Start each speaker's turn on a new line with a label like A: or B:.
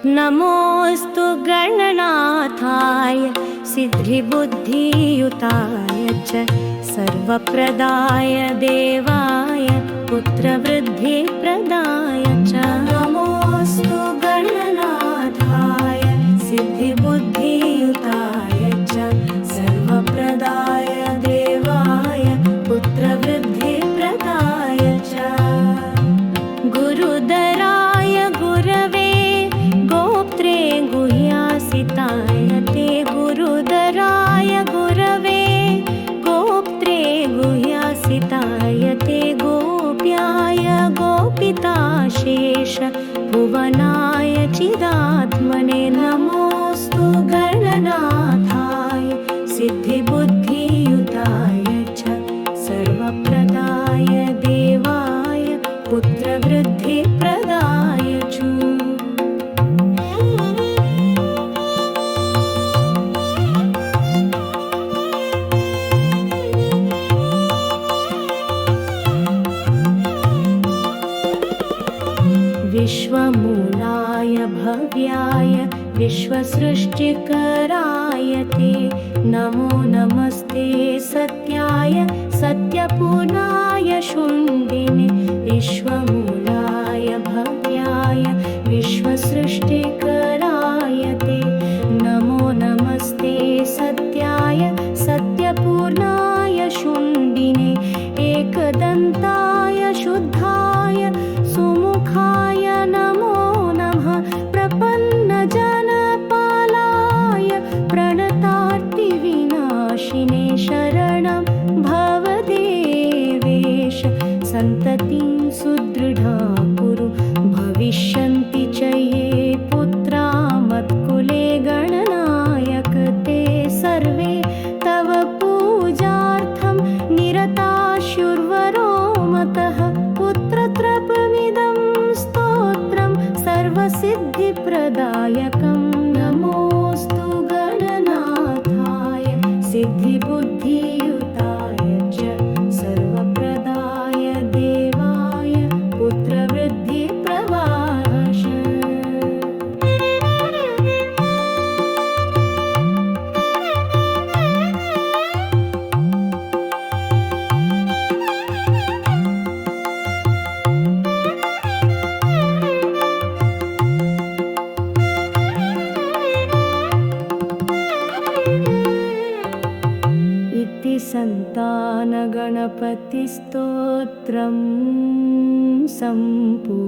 A: नमोऽस्तु गणनाथाय सिद्धिबुद्धियुताय च सर्वप्रदाय देवाय पुत्रवृद्धिप्रदाय च। नमोऽस्तु गणनाथाय सिद्धिबुद्धियुताय च सर्वप्रदाय देवाय पुत्रवृद्धिप्रदाय च। गुरुदराय गुरवे गोप्त्रे गुह्यासिताय ते गुरुदराय गुरवे गोप्त्रे गुह्यासिताय ते गोप्याय गोपिताशेष भुवनाय चिदात्मने नमोऽस्तु गणनाथाय सिद्धिबुद्धियुताय च सर्वप्रदाय देवाय पुत्रवृद्धिप्रदाय च। विश्वमूलाय भव्याय विश्वसृष्टिकराय ते नमो नमस्ते सत्याय सत्यपूर्णाय शुण्डिने। विश्वमूलाय भव्याय विश्वसृष्टिकराय ते नमो नमस्ते सत्याय सत्यपूर्णाय शुण्डिने। एकदन्ताय शुद्धाय सुमुखाय नमो नमः प्रपन्नजनपालाय प्रणतार्तिविनाशिने शरणं भवदेवेश सन्ततिं सुदृढा कुरु भविष्यन्ति च ये पुत्रा मत्कुले गणनायक ते सर्वे तव पूजार्थं निरताशुर्वरो मतः पुत्रत्रपमिदं स्तोत्रं सर्वसिद्धिप्रदायकं नमोऽस्तु गणनाथाय सिद्धिबुद्धियुताय च सर्वप्रदाय देवाय पुत्रवृद्धिप्रदाय च। इति सन्तानगणपतिस्तोत्रं सम्पूर्णम्।